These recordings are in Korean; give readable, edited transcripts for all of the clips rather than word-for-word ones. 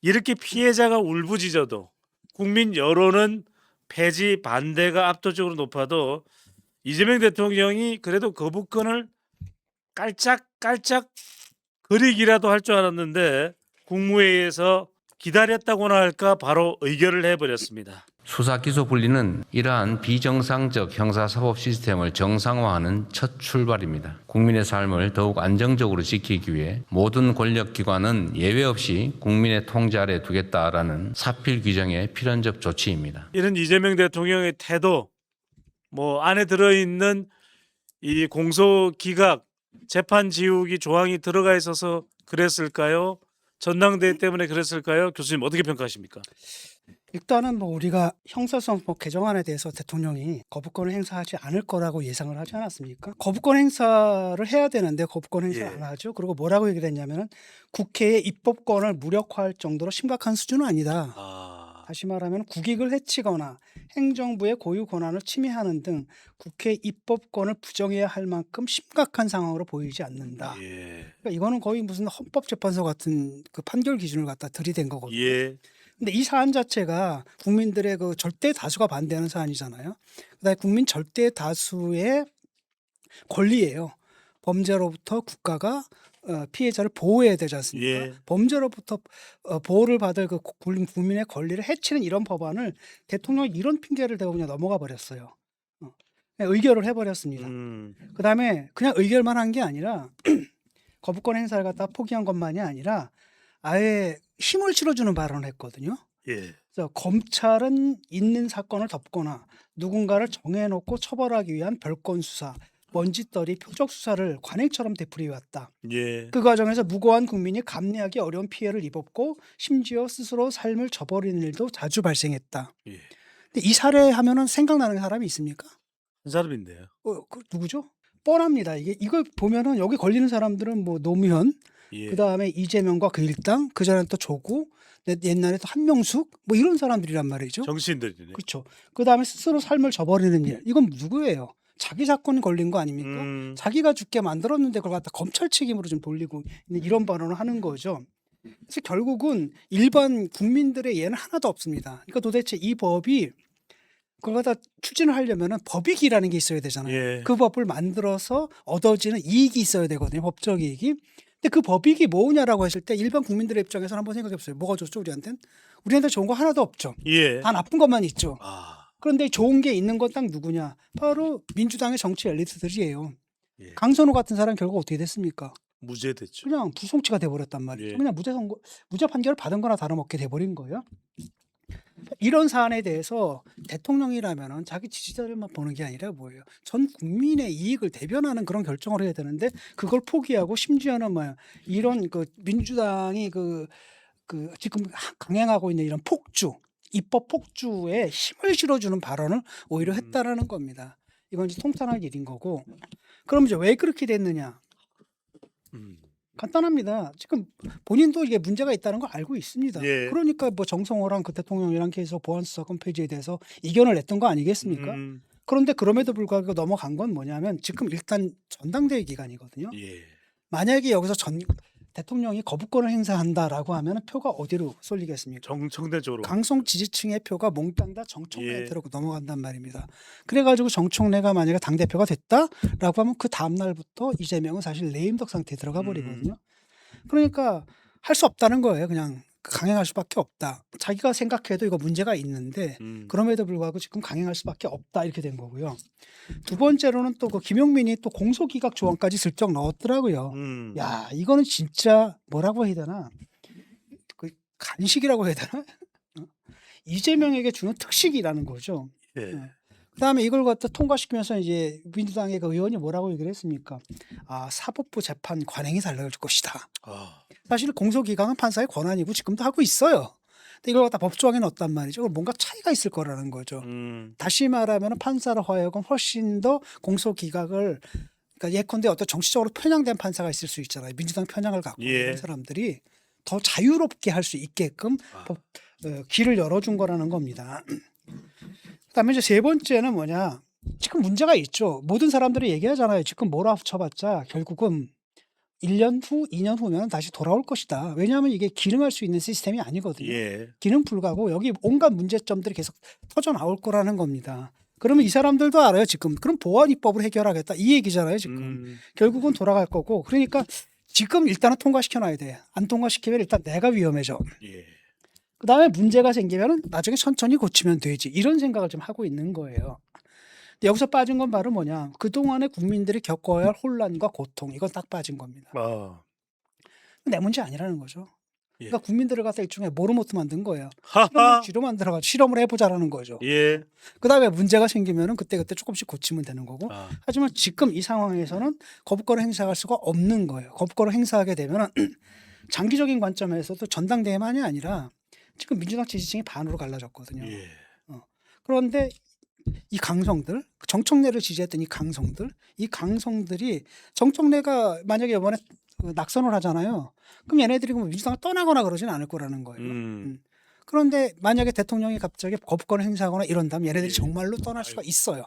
이렇게 피해자가 울부짖어도 국민 여론은 폐지 반대가 압도적으로 높아도 이재명 대통령이 그래도 거부권을 깔짝깔짝 거리기라도 할 줄 알았는데 국무회의에서 기다렸다고나 할까 바로 의결을 해버렸습니다. 수사기소분리는 이러한 비정상적 형사사법 시스템을 정상화하는 첫 출발입니다. 국민의 삶을 더욱 안정적으로 지키기 위해 모든 권력기관은 예외 없이 국민의 통제 아래 두겠다라는 사필 규정의 필연적 조치입니다. 이런 이재명 대통령의 태도, 안에 들어있는 이 공소기각 재판 지우기 조항이 들어가 있어서 그랬을까요? 전당대회 때문에 그랬을까요? 교수님 어떻게 평가하십니까? 일단은 우리가 형사소송법 개정안에 대해서 대통령이 거부권을 행사하지 않을 거라고 예상을 하지 않았습니까? 거부권 행사를 해야 되는데 거부권 행사를 예. 안 하죠. 그리고 뭐라고 얘기를 했냐면은 국회의 입법권을 무력화할 정도로 심각한 수준은 아니다. 다시 말하면 국익을 해치거나 행정부의 고유 권한을 침해하는 등 국회 입법권을 부정해야 할 만큼 심각한 상황으로 보이지 않는다. 그러니까 이거는 거의 무슨 헌법재판소 같은 그 판결 기준을 갖다 들이댄 거거든요. 예. 근데 이 사안 자체가 국민들의 그 절대 다수가 반대하는 사안이잖아요. 그다음에 국민 절대 다수의 권리예요. 범죄로부터 국가가 피해자를 보호해야 되지 않습니까? 예. 범죄로부터 보호를 받을 그 국민의 권리를 해치는 이런 법안을 대통령이 이런 핑계를 대고 그냥 넘어가 버렸어요. 그냥 의결을 해버렸습니다. 그다음에 그냥 의결만 한 게 아니라 거부권 행사를 갖다 포기한 것만이 아니라 아예 힘을 실어주는 발언을 했거든요. 예. 그래서 검찰은 있는 사건을 덮거나 누군가를 정해놓고 처벌하기 위한 별건 수사, 먼지떨이 표적 수사를 관행처럼 되풀이해왔다. 예. 그 과정에서 무고한 국민이 감내하기 어려운 피해를 입었고 심지어 스스로 삶을 저버리는 일도 자주 발생했다. 예. 근데 이 사례 하면은 생각나는 사람이 있습니까? 한 사람인데요. 누구죠? 뻔합니다. 이걸 보면은 여기 걸리는 사람들은 노무현, 예. 그 다음에 이재명과 그 일당, 그 전에 또 조국, 옛날에 또 한명숙 이런 사람들이란 말이죠. 정치인들이네. 그렇죠. 그 다음에 스스로 삶을 저버리는 일. 이건 누구예요? 자기 사건이 걸린 거 아닙니까? 자기가 죽게 만들었는데 그걸 갖다 검찰 책임으로 좀 돌리고 있는 이런 발언을 하는 거죠. 그래서 결국은 일반 국민들의 예는 하나도 없습니다. 그러니까 도대체 이 법이 그걸 갖다 추진을 하려면 법익이라는 게 있어야 되잖아요. 예. 그 법을 만들어서 얻어지는 이익이 있어야 되거든요. 법적 이익이. 근데 그 법익이 뭐냐라고 했을 때 일반 국민들의 입장에서 한번 생각해 보세요. 뭐가 좋죠 우리한테는? 우리한테 좋은 거 하나도 없죠. 예. 다 나쁜 것만 있죠. 아. 그런데 좋은 게 있는 건 딱 누구냐? 바로 민주당의 정치 엘리트들이에요. 예. 강선호 같은 사람 결국 어떻게 됐습니까? 무죄됐죠. 그냥 불송치가 돼버렸단 말이죠. 예. 그냥 무죄 판결을 받은 거나 다름없게 돼버린 거예요. 이런 사안에 대해서 대통령이라면 자기 지지자들만 보는 게 아니라 뭐예요? 전 국민의 이익을 대변하는 그런 결정을 해야 되는데 그걸 포기하고 심지어는 이런 그 민주당이 그 지금 강행하고 있는 이런 폭주, 입법 폭주에 힘을 실어주는 발언을 오히려 했다라는 겁니다. 이건 이제 통탄할 일인 거고. 그럼 이제 왜 그렇게 됐느냐? 간단합니다. 지금 본인도 이게 문제가 있다는 걸 알고 있습니다. 예. 그러니까 정성호랑 그 대통령이랑 계속 보안수사권 폐지에 대해서 이견을 냈던 거 아니겠습니까? 그런데 그럼에도 불구하고 넘어간 건 뭐냐면 지금 일단 전당대회 기간이거든요. 예. 만약에 여기서 대통령이 거부권을 행사한다라고 하면 표가 어디로 쏠리겠습니까? 정청대 쪽으로. 강성 지지층의 표가 몽땅 다 정청래한테로 예. 넘어간단 말입니다. 그래가지고 정청래가 만약에 당대표가 됐다라고 하면 그 다음날부터 이재명은 사실 레임덕 상태에 들어가 버리거든요. 그러니까 할 수 없다는 거예요. 그냥 강행할 수밖에 없다. 자기가 생각해도 이거 문제가 있는데 그럼에도 불구하고 지금 강행할 수밖에 없다 이렇게 된 거고요. 두 번째로는 또 그 김용민이 또 공소기각 조항까지 슬쩍 넣었더라고요. 야, 이거는 진짜 뭐라고 해야 되나? 그 간식이라고 해야 되나? 이재명에게 주는 특식이라는 거죠. 예. 그다음에 이걸 갖다 통과시키면서 이제 민주당의 그 의원이 뭐라고 얘기를 했습니까? 사법부 재판 관행이 달라질 것이다. 사실 공소기각은 판사의 권한이고 지금도 하고 있어요. 근데 이걸 갖다 법조항에 넣었단 말이죠. 뭔가 차이가 있을 거라는 거죠. 다시 말하면 판사로 하여금 훨씬 더 공소기각을 그러니까 예컨대 어떤 정치적으로 편향된 판사가 있을 수 있잖아요. 민주당 편향을 갖고 예. 있는 사람들이 더 자유롭게 할 수 있게끔 길을 열어준 거라는 겁니다. 그다음에 이제 세 번째는 뭐냐? 지금 문제가 있죠. 모든 사람들이 얘기하잖아요. 지금 몰아붙여봤자 결국은 1년 후, 2년 후면 다시 돌아올 것이다. 왜냐하면 이게 기능할 수 있는 시스템이 아니거든요. 예. 기능 불가고 여기 온갖 문제점들이 계속 터져 나올 거라는 겁니다. 그러면 이 사람들도 알아요, 지금. 그럼 보안 입법을 해결하겠다. 이 얘기잖아요, 지금. 결국은 돌아갈 거고. 그러니까 지금 일단은 통과시켜 놔야 돼. 안 통과시키면 일단 내가 위험해져. 예. 그다음에 문제가 생기면은 나중에 천천히 고치면 되지. 이런 생각을 좀 하고 있는 거예요. 근데 여기서 빠진 건 바로 뭐냐? 그동안에 국민들이 겪어야 할 혼란과 고통, 이건 딱 빠진 겁니다. 아. 내 문제 아니라는 거죠. 예. 그러니까 국민들을 갖다 일종의 모르모트 만든 거예요. 하하. 쥐로 만들어가지고 실험을 해보자라는 거죠. 예. 그다음에 문제가 생기면은 그때그때 조금씩 고치면 되는 거고. 아. 하지만 지금 이 상황에서는 거부권을 행사할 수가 없는 거예요. 거부권을 행사하게 되면은 장기적인 관점에서도 전당대회만이 아니라 지금 민주당 지지층이 반으로 갈라졌거든요. 예. 그런데 이 강성들, 정청래를 지지했던 이 강성들이 정청래가 만약에 이번에 낙선을 하잖아요. 그럼 얘네들이 뭐 민주당을 떠나거나 그러진 않을 거라는 거예요. 그런데 만약에 대통령이 갑자기 거부권을 행사하거나 이런다면 얘네들이 예. 정말로 떠날 수가 있어요.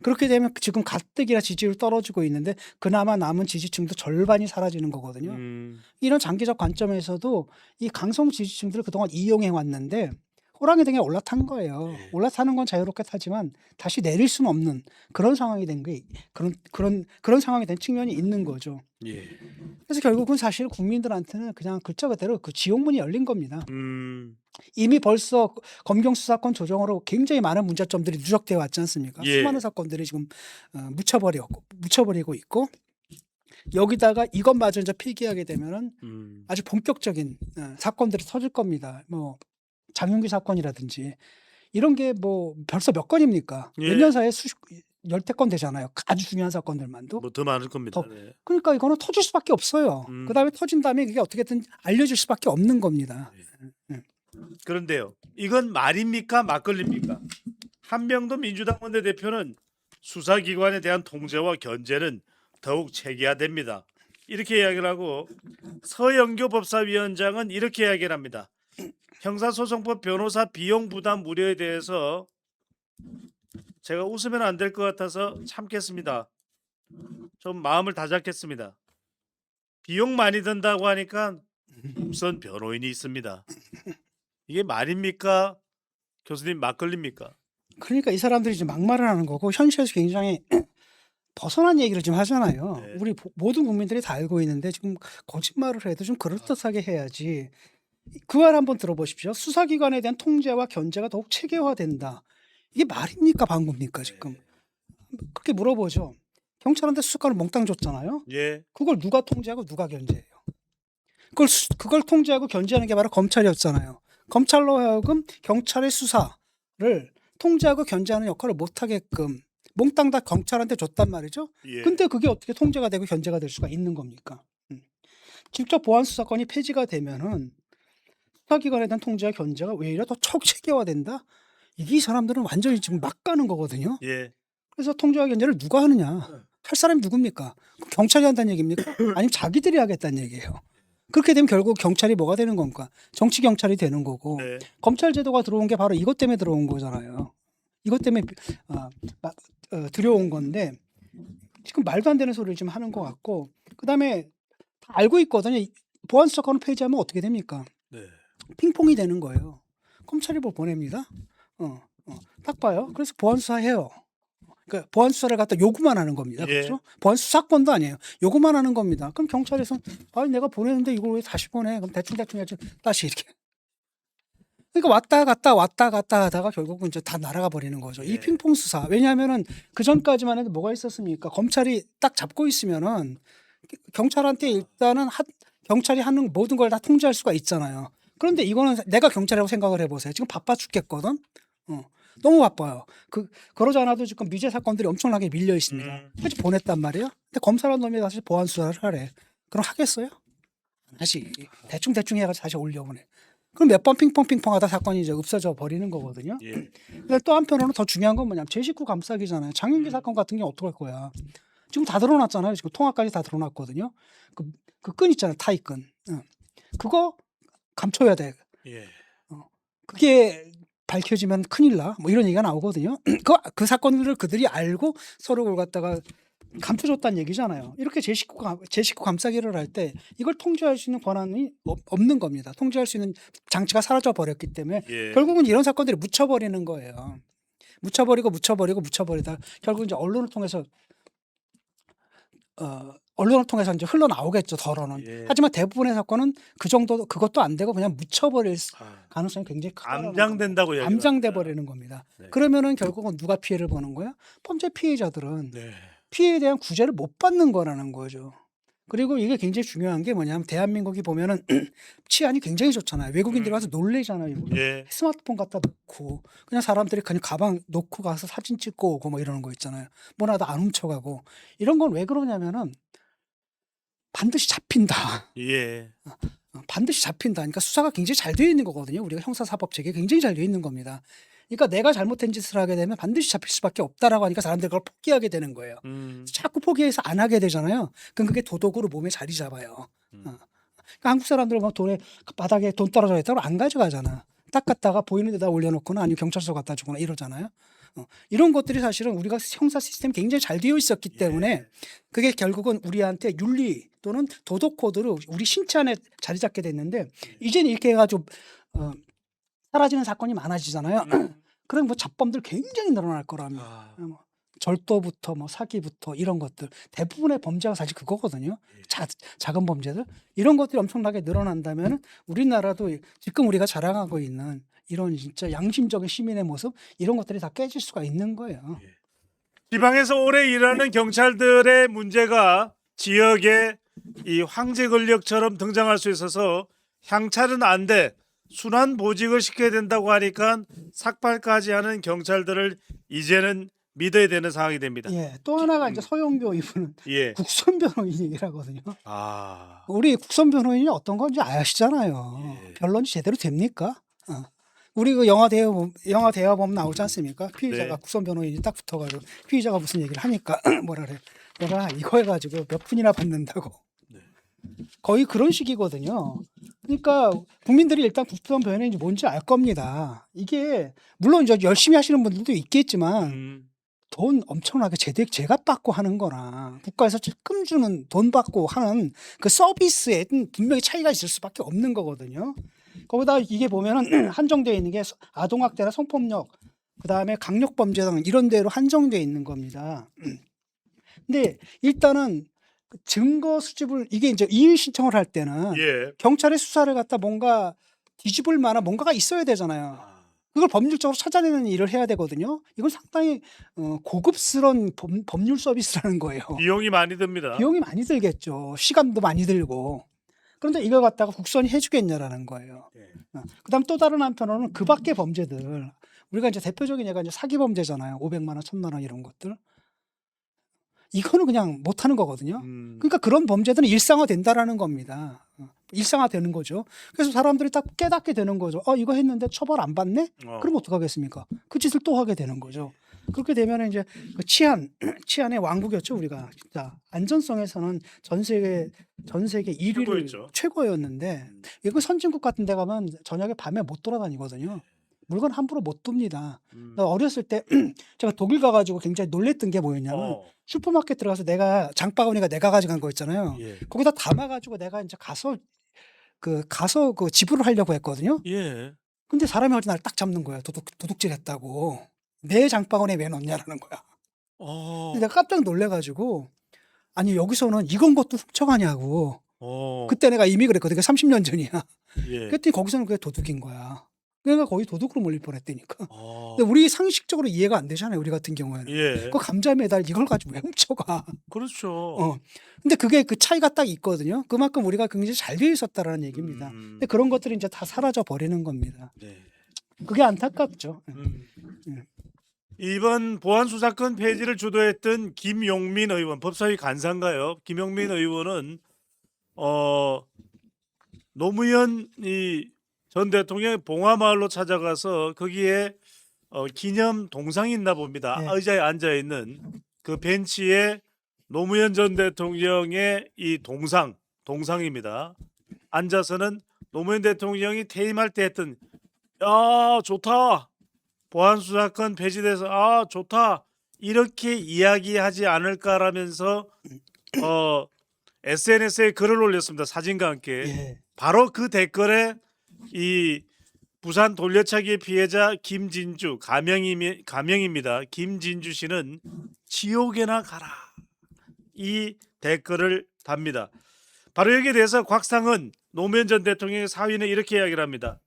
그렇게 되면 지금 가뜩이나 지지율 떨어지고 있는데 그나마 남은 지지층도 절반이 사라지는 거거든요. 이런 장기적 관점에서도 이 강성 지지층들을 그동안 이용해 왔는데 호랑이 등에 올라탄 거예요. 예. 올라타는 건 자유롭게 타지만 다시 내릴 수는 없는 그런 상황이 된 게 그런 상황이 된 측면이 있는 거죠. 예. 그래서 결국은 사실 국민들한테는 그냥 글자 그대로 그 지옥문이 열린 겁니다. 음. 이미 벌써 검경 수사권 조정으로 굉장히 많은 문제점들이 누적되어 왔지 않습니까? 예. 수많은 사건들이 지금 묻혀버리고 있고 여기다가 이것마저 이제 폐기하게 되면은 아주 본격적인 사건들이 터질 겁니다. 뭐 장윤기 사건이라든지 이런 게 뭐 벌써 몇 건입니까? 예. 몇 년 사이에 열대 건 되잖아요. 아주 중요한 사건들만도. 뭐 더 많을 겁니다. 더- 네. 그러니까 이거는 터질 수밖에 없어요. 그다음에 터진 다음에 그게 어떻게든 알려질 수밖에 없는 겁니다. 그런데요. 이건 말입니까? 막걸리입니까? 한명도 민주당 원내대표는 수사기관에 대한 통제와 견제는 더욱 체계화됩니다. 이렇게 이야기를 하고 서영교 법사위원장은 이렇게 이야기를 합니다. 형사소송법 변호사 비용 부담 우려에 대해서 제가 웃으면 안 될 것 같아서 참겠습니다. 좀 마음을 다잡겠습니다. 비용 많이 든다고 하니까 우선 변호인이 있습니다. 이게 말입니까? 교수님 막걸리입니까? 그러니까 이 사람들이 이제 막말을 하는 거고 현실에서 굉장히 벗어난 얘기를 좀 하잖아요. 네. 우리 모든 국민들이 다 알고 있는데 지금 거짓말을 해도 좀 그럴듯하게 해야지. 그 말 한번 들어보십시오. 수사기관에 대한 통제와 견제가 더욱 체계화된다. 이게 말입니까 방구입니까 지금? 그렇게 물어보죠. 경찰한테 수사권을 몽땅 줬잖아요. 예. 그걸 누가 통제하고 누가 견제해요? 그걸 통제하고 견제하는 게 바로 검찰이었잖아요. 검찰로 하여금 경찰의 수사를 통제하고 견제하는 역할을 못하게끔 몽땅 다 경찰한테 줬단 말이죠. 예. 근데 그게 어떻게 통제가 되고 견제가 될 수가 있는 겁니까? 직접 보안 수사권이 폐지가 되면은 수사기관에 대한 통제와 견제가 오히려 더 척체계화된다. 이게 이 사람들은 완전히 지금 막 가는 거거든요. 예. 그래서 통제와 견제를 누가 하느냐? 할 사람이 누굽니까? 그럼 경찰이 한다는 얘기입니까? 아니면 자기들이 하겠다는 얘기예요. 그렇게 되면 결국 경찰이 뭐가 되는 겁니까? 정치 경찰이 되는 거고 네. 검찰 제도가 들어온 게 바로 이것 때문에 들어온 거잖아요. 이것 때문에 들여온 건데 지금 말도 안 되는 소리를 좀 하는 것 같고 그다음에 다 알고 있거든요. 보안 수사권을 폐지하면 어떻게 됩니까? 네. 핑퐁이 되는 거예요. 검찰이 뭐 보냅니다. 딱 봐요. 그래서 보안 수사해요. 그러니까 보안 수사를 갖다 요구만 하는 겁니다. 예. 그렇죠? 보안 수사권도 아니에요. 요구만 하는 겁니다. 그럼 경찰에서 아 내가 보냈는데 이걸 왜 다시 보내? 그럼 대충 해야지. 다시 이렇게. 그러니까 왔다 갔다 하다가 결국은 이제 다 날아가 버리는 거죠. 예. 이 핑퐁 수사. 왜냐하면은 그 전까지만 해도 뭐가 있었습니까? 검찰이 딱 잡고 있으면은 경찰한테 일단은 경찰이 하는 모든 걸 다 통제할 수가 있잖아요. 그런데 이거는 내가 경찰이라고 생각을 해보세요. 지금 바빠 죽겠거든. 너무 바빠요. 그러지 않아도 지금 미제 사건들이 엄청나게 밀려 있습니다. 그래서 보냈단 말이에요. 근데 검사라는 놈이 다시 보안 수사를 하래. 그럼 하겠어요? 안 하지. 대충 해가지고 다시 올려보내. 그럼 몇 번 핑퐁하다 사건이 이제 없어져 버리는 거거든요. 예. 근데 또 한편으로는 더 중요한 건 뭐냐면 제 식구 감싸기잖아요. 장윤기 사건 같은 경우 어떡할 거야. 지금 다 드러났잖아요. 지금 통화까지 다 드러났거든요. 그 끈 있잖아요. 타이끈. 그거 감춰야 돼. 예. 그게 밝혀지면 큰일 나. 뭐 이런 얘기가 나오거든요. 그 사건들을 그들이 알고 서로 그걸 갖다가 감춰줬다는 얘기잖아요. 이렇게 제 식구 감싸기를 할 때 이걸 통제할 수 있는 권한이 없는 겁니다. 통제할 수 있는 장치가 사라져 버렸기 때문에 예. 결국은 이런 사건들이 묻혀버리는 거예요. 묻혀버리다 결국 이제 언론을 통해서 이제 흘러나오겠죠, 덜어는. 예. 하지만 대부분의 사건은 그 정도 그것도 안 되고 그냥 묻혀버릴 아, 가능성이 굉장히 크다는 암장된다고 얘기합니다. 암장돼 버리는 겁니다. 네. 그러면은 결국은 누가 피해를 보는 거야? 범죄 피해자들은 네. 피해에 대한 구제를 못 받는 거라는 거죠. 그리고 이게 굉장히 중요한 게 뭐냐면 대한민국이 보면은 치안이 굉장히 좋잖아요. 외국인들이 와서 놀래잖아요. 이거. 예. 스마트폰 갖다 놓고 그냥 사람들이 그냥 가방 놓고 가서 사진 찍고 오고 뭐 이러는 거 있잖아요. 뭐라도 안 훔쳐가고 이런 건 왜 그러냐면은 반드시 잡힌다. 예. 반드시 잡힌다. 그러니까 수사가 굉장히 잘 되어 있는 거거든요. 우리가 형사사법 체계 굉장히 잘 되어 있는 겁니다. 그러니까 내가 잘못된 짓을 하게 되면 반드시 잡힐 수밖에 없다라고 하니까 사람들이 그걸 포기하게 되는 거예요. 자꾸 포기해서 안 하게 되잖아요. 그럼 그게 도덕으로 몸에 자리 잡아요. 그러니까 한국 사람들은 뭐 돈에 바닥에 돈 떨어져 있다고 안 가져가잖아. 딱 갖다가 보이는 데다 올려놓거나 아니면 경찰서 갖다 주거나 이러잖아요. 이런 것들이 사실은 우리가 형사 시스템이 굉장히 잘 되어 있었기 때문에 그게 결국은 우리한테 윤리 또는 도덕 코드로 우리 신체 안에 자리 잡게 됐는데 이제는 이렇게 해가지고 사라지는 사건이 많아지잖아요. 그럼 뭐 잡범들 굉장히 늘어날 거랍니다. 아, 뭐 절도부터 뭐 사기부터 이런 것들 대부분의 범죄가 사실 그거거든요. 작은 범죄들 이런 것들이 엄청나게 늘어난다면 우리나라도 지금 우리가 자랑하고 있는 이런 진짜 양심적인 시민의 모습 이런 것들이 다 깨질 수가 있는 거예요. 지방에서 오래 일하는 경찰들의 문제가 지역에 이 황제 권력처럼 등장할 수 있어서 향찰은 안 돼. 순환 보직을 시켜야 된다고 하니까 삭발까지 하는 경찰들을 이제는 믿어야 되는 상황이 됩니다. 예, 또 하나가 이제 서영교 이분은 예. 국선 변호인 얘기라거든요. 아. 우리 국선 변호인이 어떤 건지 아시잖아요. 예. 변론이 제대로 됩니까? 우리 그 영화 대화범 나오지 않습니까? 피의자가 네. 국선 변호인이 딱 붙어가지고 피의자가 무슨 얘기를 하니까 뭐라 그래? 내가 이거 해가지고 몇 푼이나 받는다고. 네. 거의 그런 식이거든요. 그러니까 국민들이 일단 국선 변호인이 뭔지 알 겁니다. 이게 물론 이제 열심히 하시는 분들도 있겠지만 돈 엄청나게 제값 받고 하는 거나 국가에서 적금 주는 돈 받고 하는 그 서비스에 분명히 차이가 있을 수밖에 없는 거거든요. 거기다 이게 보면은 한정되어 있는 게 아동학대나 성폭력, 그 다음에 강력범죄 등 이런 데로 한정되어 있는 겁니다. 근데 일단은 증거 수집을 이게 이제 이의 신청을 할 때는 예. 경찰의 수사를 갖다 뭔가 뒤집을 만한 뭔가가 있어야 되잖아요. 그걸 법률적으로 찾아내는 일을 해야 되거든요. 이건 상당히 고급스러운 법률 서비스라는 거예요. 비용이 많이 듭니다. 비용이 많이 들겠죠. 시간도 많이 들고. 그런데 이걸 갖다가 국선이 해주겠냐라는 거예요. 예. 그다음 또 다른 한편으로는 그 밖의 범죄들 우리가 이제 대표적인 예가 이제 사기 범죄잖아요. 500만 원, 1000만 원 이런 것들. 이거는 그냥 못하는 거거든요. 그러니까 그런 범죄들은 일상화된다라는 겁니다. 일상화되는 거죠. 그래서 사람들이 딱 깨닫게 되는 거죠. 이거 했는데 처벌 안 받네? 그럼 어떡하겠습니까? 그 짓을 또 하게 되는 거죠. 그렇게 되면 이제 그 치안의 왕국이었죠 우리가. 진짜 안전성에서는 전 세계 1위를 최고였죠. 최고였는데 이거 선진국 같은 데 가면 저녁에 밤에 못 돌아다니거든요. 물건 함부로 못 둡니다. 나 어렸을 때 제가 독일 가가지고 굉장히 놀랬던 게 뭐였냐면 슈퍼마켓 들어가서 내가 장바구니가 내가 가져간 거 있잖아요. 예. 거기다 담아가지고 내가 이제 가서 그 지불을 하려고 했거든요. 예. 근데 사람이 어디 날 딱 잡는 거야. 도둑질 했다고. 내 장바구니에 왜 넣냐라는 거야. 근데 내가 깜짝 놀래가지고 아니 여기서는 이건 것도 훔쳐가냐고. 그때 내가 이미 그랬거든. 30년 전이야. 예. 그랬더니 거기서는 그게 도둑인 거야. 내가 거의 도둑으로 몰릴 뻔했다니까. 근데 우리 상식적으로 이해가 안 되잖아요. 우리 같은 경우에는. 예. 그 감자 메달 이걸 가지고 왜 훔쳐가? 그렇죠. 근데 그게 그 차이가 딱 있거든요. 그만큼 우리가 굉장히 잘 되어 있었다라는 얘기입니다. 근데 그런 것들이 이제 다 사라져 버리는 겁니다. 네. 그게 안타깝죠. 이번 보안 수사권 폐지를 주도했던 김용민 의원, 법사위 간사인가요? 김용민 의원은 노무현 전 대통령의 봉화마을로 찾아가서 거기에 기념 동상이 있나 봅니다. 네. 의자에 앉아 있는 그 벤치에 노무현 전 대통령의 이 동상입니다. 앉아서는 노무현 대통령이 퇴임할 때 했던 야 좋다 보안 수사권 폐지돼서 좋다 이렇게 이야기하지 않을까라면서 SNS에 글을 올렸습니다. 사진과 함께. 예. 바로 그 댓글에 이 부산 돌려차기의 피해자 김진주 가명입니다. 김진주 씨는 지옥에나 가라. 이 댓글을 답니다. 바로 여기에 대해서 곽상은 노무현 전 대통령의 사위는 이렇게 이야기를 합니다.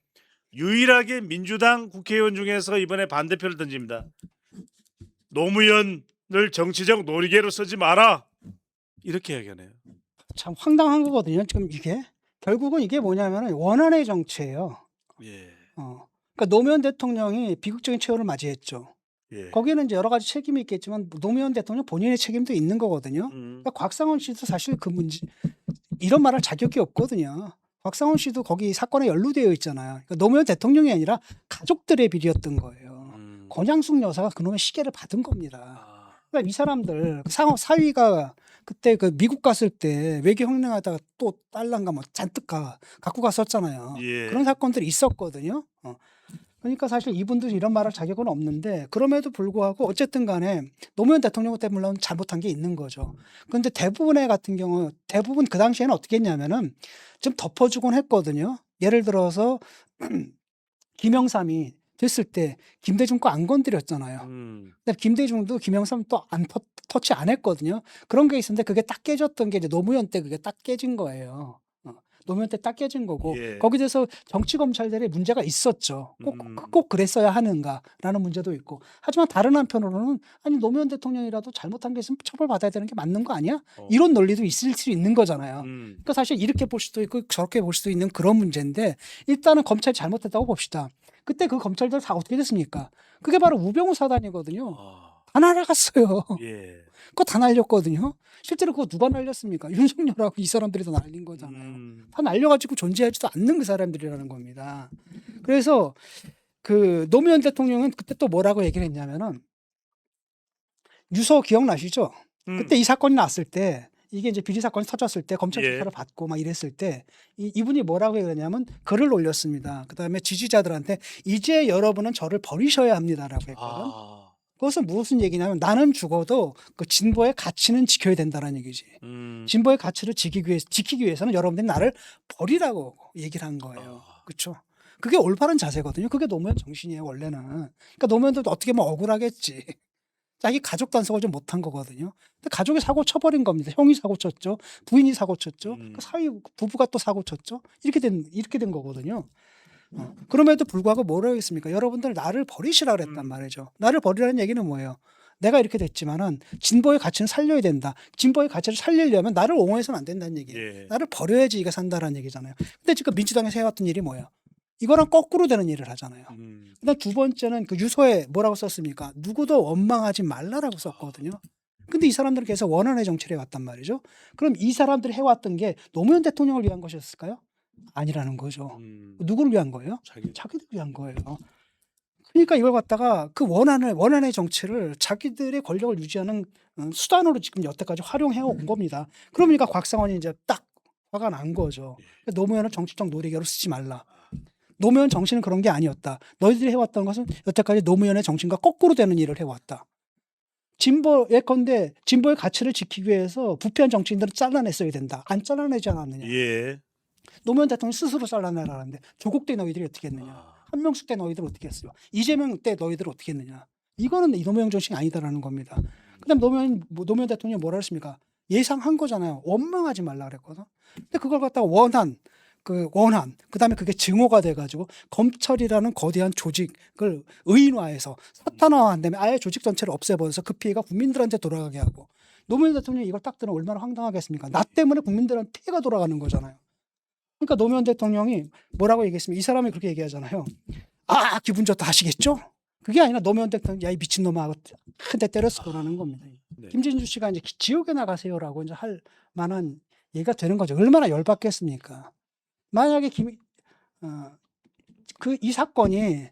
유일하게 민주당 국회의원 중에서 이번에 반대표를 던집니다. 노무현을 정치적 놀이개로 쓰지 마라. 이렇게 이야기하네요. 참 황당한 거거든요. 지금 이게 결국은 이게 뭐냐면 원한의 정치예요. 예. 그러니까 노무현 대통령이 비극적인 최후를 맞이했죠. 예. 거기에는 이제 여러 가지 책임이 있겠지만 노무현 대통령 본인의 책임도 있는 거거든요. 그러니까 곽상원 씨도 사실 그 문제 이런 말할 자격이 없거든요. 곽상원 씨도 거기 사건에 연루되어 있잖아요. 그러니까 노무현 대통령이 아니라 가족들의 비리였던 거예요. 권양숙 여사가 그놈의 시계를 받은 겁니다. 그러니까 이 사람들 사위가 그때 그 미국 갔을 때 외교 횡령하다가 또 달러인가 뭐 잔뜩 갖고 갔었잖아요. 예. 그런 사건들이 있었거든요. 그러니까 사실 이분도 이런 말할 자격은 없는데 그럼에도 불구하고 어쨌든 간에 노무현 대통령 때 물론 잘못한 게 있는 거죠. 그런데 대부분 그 당시에는 어떻게 했냐면은 좀 덮어주곤 했거든요. 예를 들어서 김영삼이 됐을 때 김대중 거 안 건드렸잖아요. 근데 김대중도 김영삼 또 안 터치 안 했거든요. 그런 게 있었는데 그게 딱 깨졌던 게 이제 노무현 때 그게 딱 깨진 거예요. 노무현 때 딱 깨진 거고 예. 거기에 대해서 정치 검찰들의 문제가 있었죠. 꼭 그랬어야 하는가라는 문제도 있고 하지만 다른 한편으로는 아니 노무현 대통령이라도 잘못한 게 있으면 처벌받아야 되는 게 맞는 거 아니야? 이런 논리도 있을 수 있는 거잖아요. 그러니까 사실 이렇게 볼 수도 있고 저렇게 볼 수도 있는 그런 문제인데 일단은 검찰이 잘못했다고 봅시다. 그때 그 검찰들 다 어떻게 됐습니까? 그게 바로 우병우 사단이거든요. 다 날아갔어요. 예. 그거 다 날렸거든요. 실제로 그거 누가 날렸습니까? 윤석열하고 이 사람들이 다 날린 거잖아요. 다 날려가지고 존재하지도 않는 그 사람들이라는 겁니다. 그래서 그 노무현 대통령은 그때 또 뭐라고 얘기를 했냐면은 유서 기억나시죠? 그때 이 사건이 났을 때 이게 이제 비리 사건이 터졌을 때 검찰 예. 수사를 받고 막 이랬을 때 이분이 뭐라고 얘기했냐면 글을 올렸습니다. 그다음에 지지자들한테 이제 여러분은 저를 버리셔야 합니다라고 했거든. 그것은 무슨 얘기냐면 나는 죽어도 그 진보의 가치는 지켜야 된다는 얘기지. 진보의 가치를 지키기 위해서는 여러분들이 나를 버리라고 얘기를 한 거예요. 그렇죠? 그게 올바른 자세거든요. 그게 노무현 정신이에요, 원래는. 그러니까 노무현도 어떻게 보면 억울하겠지. 자기 가족 단속을 좀 못한 거거든요. 근데 가족이 사고 쳐버린 겁니다. 형이 사고 쳤죠. 부인이 사고 쳤죠. 그 사위 부부가 또 사고 쳤죠. 이렇게 된 거거든요. 그럼에도 불구하고 뭐라고 했습니까? 여러분들 나를 버리시라 그랬단 말이죠. 나를 버리라는 얘기는 뭐예요? 내가 이렇게 됐지만은 진보의 가치는 살려야 된다. 진보의 가치를 살리려면 나를 옹호해서는 안 된다는 얘기예요. 예. 나를 버려야지 이가 산다라는 얘기잖아요. 근데 지금 민주당에서 해왔던 일이 뭐예요? 이거랑 거꾸로 되는 일을 하잖아요. 그다음 두 번째는 그 유서에 뭐라고 썼습니까? 누구도 원망하지 말라라고 썼거든요. 근데 이 사람들은 계속 원한의 정치를 해왔단 말이죠. 그럼 이 사람들이 해왔던 게 노무현 대통령을 위한 것이었을까요? 아니라는 거죠. 누구를 위한 거예요? 자기들 위한 거예요. 그러니까 이걸 갖다가 그 원한의 정치를 자기들의 권력을 유지하는 수단으로 지금 여태까지 활용해 온 겁니다. 그러니까 곽상원이 이제 딱 화가 난 거죠. 노무현을 정치적 놀이개로 쓰지 말라. 노무현 정신은 그런 게 아니었다. 너희들이 해왔던 것은 여태까지 노무현의 정신과 거꾸로 되는 일을 해왔다. 예컨대 진보의 가치를 지키기 위해서 부패한 정치인들을 잘라냈어야 된다. 안 잘라내지 않았느냐. 예. 노무현 대통령 스스로 잘라내라는데 조국 때 너희들이 어떻게 했느냐. 한명숙 때 너희들 어떻게 했어요. 이재명 때 너희들 어떻게 했느냐. 이거는 노무현 정신이 아니다라는 겁니다. 그다음 노무현 대통령이 뭐라 했습니까? 예상한 거잖아요. 원망하지 말라 그랬거든. 근데 그걸 갖다가 그다음에 그게 증오가 돼가지고 검찰이라는 거대한 조직을 의인화해서 사탄화한 다음에 아예 조직 전체를 없애버려서 그 피해가 국민들한테 돌아가게 하고 노무현 대통령이 이걸 딱 들으면 얼마나 황당하겠습니까? 나 때문에 국민들한테 피해가 돌아가는 거잖아요. 그러니까 노무현 대통령이 뭐라고 얘기했습니까? 이 사람이 그렇게 얘기하잖아요. 아 기분 좋다 하시겠죠? 그게 아니라 노무현 대통령이 야 이 미친놈아 한 대 때렸을 거라는 겁니다. 네. 김진주 씨가 이제 지옥에 나가세요라고 이제 할 만한 얘기가 되는 거죠. 얼마나 열받겠습니까? 만약에 이 사건이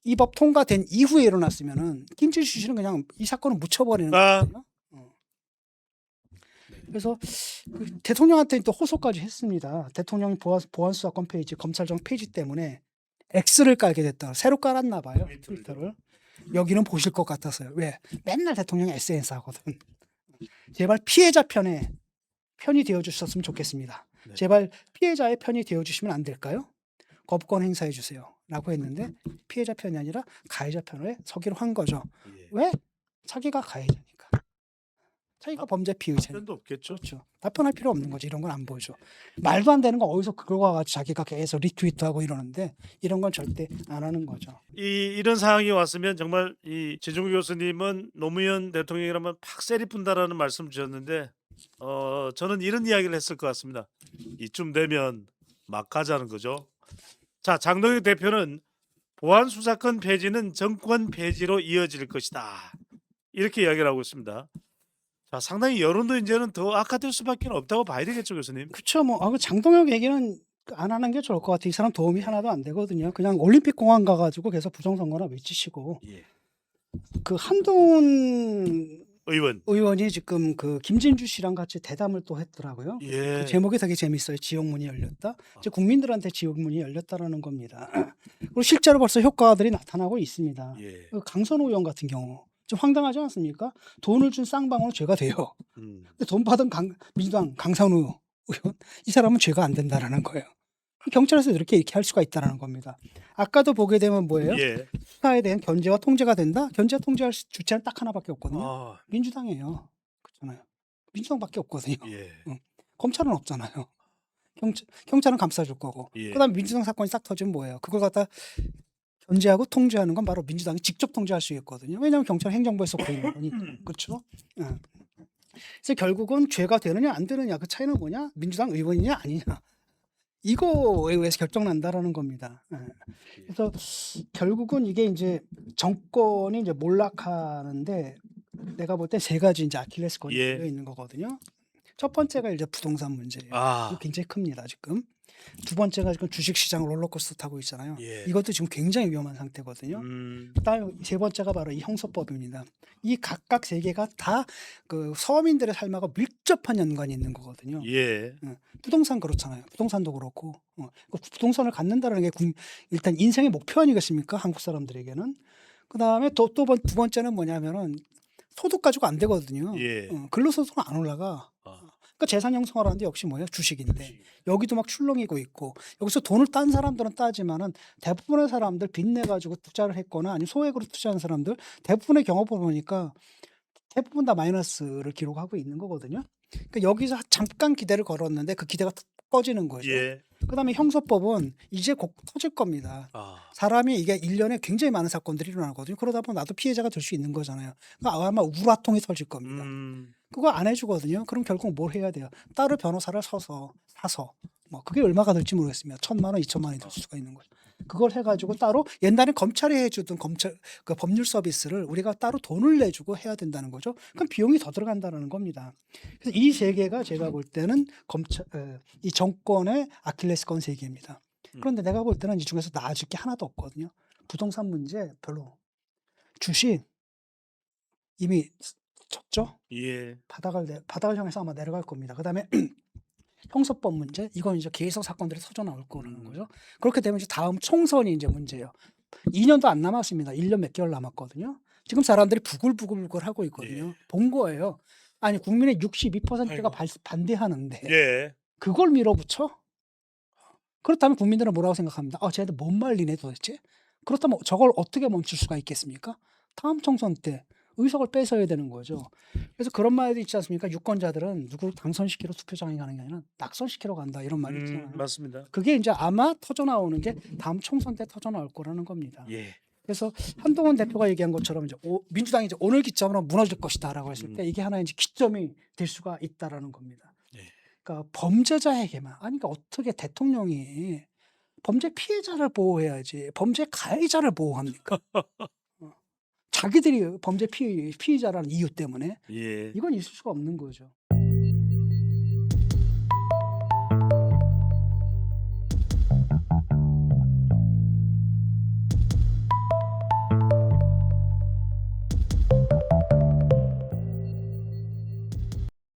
이 법 통과된 이후에 일어났으면은 김진주 씨는 그냥 이 사건을 묻혀버리는 거거든요. 그래서 대통령한테 또 호소까지 했습니다. 대통령이 보안수사권 페이지, 검찰청 페이지 때문에 X를 깔게 됐다. 새로 깔았나 봐요. 트위터를. 여기는 보실 것 같아서요. 왜? 맨날 대통령이 SNS 하거든. 제발 피해자 편이 되어 주셨으면 좋겠습니다. 네. 제발 피해자의 편이 되어 주시면 안 될까요? 거부권 행사해 주세요. 라고 했는데 피해자 편이 아니라 가해자 편에 서기로 한 거죠. 예. 왜? 자기가 가해자니까. 자기가 범죄 피의자니까. 답변도 없겠죠. 그렇죠. 답변할 필요 없는 거지. 이런 건 안 보여줘. 말도 안 되는 거 어디서 그걸 와가지고 자기가 계속 리트윗하고 이러는데 이런 건 절대 안 하는 거죠. 이런 상황이 왔으면 정말 이 지종규 교수님은 노무현 대통령이라면 팍세리 푼다라는 말씀 주셨는데 저는 이런 이야기를 했을 것 같습니다. 이쯤 되면 막 가자는 거죠. 자, 장동혁 대표는 보안 수사권 폐지는 정권 폐지로 이어질 것이다. 이렇게 이야기를 하고 있습니다. 자, 상당히 여론도 이제는 더 악화될 수밖에 없다고 봐야 되겠죠, 교수님. 그렇죠. 뭐 그 장동혁 얘기는 안 하는 게 좋을 것 같아요. 이 사람 도움이 하나도 안 되거든요. 그냥 올림픽 공항 가가지고 계속 부정선거나 외치시고 예. 그 한동훈 의원. 의원이 지금 그 김진주 씨랑 같이 대담을 또 했더라고요. 예. 그 제목이 되게 재밌어요. 지옥문이 열렸다. 이제 국민들한테 지옥문이 열렸다라는 겁니다. 그리고 실제로 벌써 효과들이 나타나고 있습니다. 예. 그 강선호 의원 같은 경우 좀 황당하지 않습니까? 돈을 준 쌍방울은 죄가 돼요. 근데 돈 받은 민주당 강선호 의원 이 사람은 죄가 안 된다라는 거예요. 경찰에서 이렇게 할 수가 있다라는 겁니다. 아까도 보게 되면 뭐예요? 예. 수사에 대한 견제와 통제가 된다. 견제 통제할 주체는 딱 하나밖에 없거든요. 아, 민주당이에요. 그렇잖아요. 민주당밖에 없거든요. 예. 검찰은 없잖아요. 경찰은 감싸줄 거고. 예. 그다음에 민주당 사건이 싹 터지면 뭐예요? 그걸 갖다 견제하고 통제하는 건 바로 민주당이 직접 통제할 수 있거든요. 왜냐하면 경찰 행정부에서 보이는 거니까. 그렇죠? 그래서 결국은 죄가 되느냐 안 되느냐 그 차이는 뭐냐? 민주당 의원이냐 아니냐. 이거에 의해서 결정난다라는 겁니다. 그래서 결국은 이게 이제 정권이 이제 몰락하는데 내가 볼 때 세 가지 이제 아킬레스건이 예. 걸려 있는 거거든요. 첫 번째가 이제 부동산 문제예요. 아, 이거 굉장히 큽니다 지금. 두 번째가 지금 주식시장 롤러코스터 타고 있잖아요. 예. 이것도 지금 굉장히 위험한 상태거든요. 그다음에 세 번째가 바로 이 형소법입니다. 이 각각 세 개가 다 그 서민들의 삶하고 밀접한 연관이 있는 거거든요. 예. 부동산 그렇잖아요. 부동산도 그렇고 그 부동산을 갖는다는 게 일단 인생의 목표 아니겠습니까? 한국 사람들에게는. 그다음에 두 번째는 뭐냐면은 소득 가지고 안 되거든요. 예. 근로소득은 안 올라가. 아. 그러니까 재산 형성을 하는데 역시 뭐예요? 주식인데 여기도 막 출렁이고 있고 여기서 돈을 딴 사람들은 따지만은 대부분의 사람들 빚내 가지고 투자를 했거나 아니면 소액으로 투자한 사람들 대부분의 경험을 보니까 대부분 다 마이너스를 기록하고 있는 거거든요. 그러니까 여기서 잠깐 기대를 걸었는데 그 기대가 꺼지는 거죠. 예. 그다음에 형소법은 이제 곧 터질 겁니다. 아, 사람이 이게 1년에 굉장히 많은 사건들이 일어나거든요. 그러다 보면 나도 피해자가 될 수 있는 거잖아요. 그러니까 아마 우라통이 터질 겁니다. 그거 안 해주거든요. 그럼 결국 뭘 해야 돼요? 따로 변호사를 사서 뭐 그게 얼마가 될지 모르겠습니다. 1,000만 원, 2,000만 원이 될 수가 있는 거죠. 그걸 해가지고 따로 옛날에 검찰이 해주던 그 법률 서비스를 우리가 따로 돈을 내주고 해야 된다는 거죠. 그럼 비용이 더 들어간다는 겁니다. 그래서 이 세 개가 제가 볼 때는 이 정권의 아킬레스건 세 개입니다. 그런데 내가 볼 때는 이 중에서 나아질 게 하나도 없거든요. 부동산 문제 별로. 주식 이미 쳤죠. 예. 바닥을 향해서 아마 내려갈 겁니다. 그다음에 형소법 문제 이건 이제 계속 사건들이 터져 나올 거라는 거죠. 그렇게 되면 이제 다음 총선이 이제 문제예요. 2년도 안 남았습니다. 1년 몇 개월 남았거든요. 지금 사람들이 부글부글 하고 있거든요. 예. 본 거예요. 아니 국민의 62%가 반대하는데 예. 그걸 밀어붙여? 그렇다면 국민들은 뭐라고 생각합니다. 쟤들 못 말리네 도대체. 그렇다면 저걸 어떻게 멈출 수가 있겠습니까? 다음 총선 때 의석을 뺏어야 되는 거죠. 그래서 그런 말도 있지 않습니까? 유권자들은 누구를 당선시키러 투표장에 가는 게 아니라 낙선시키러 간다 이런 말이 있잖아요. 맞습니다. 그게 이제 아마 터져 나오는 게 다음 총선 때 터져 나올 거라는 겁니다. 예. 그래서 한동훈 대표가 얘기한 것처럼 이제 민주당이 이제 오늘 기점으로 무너질 것이다라고 했을 때 이게 하나의 이제 기점이 될 수가 있다라는 겁니다. 예. 그러니까 범죄자에게만 그러니까 어떻게 대통령이 범죄 피해자를 보호해야지 범죄 가해자를 보호합니까? 자기들이 범죄 피의자라는 이유 때문에 예. 이건 있을 수가 없는 거죠.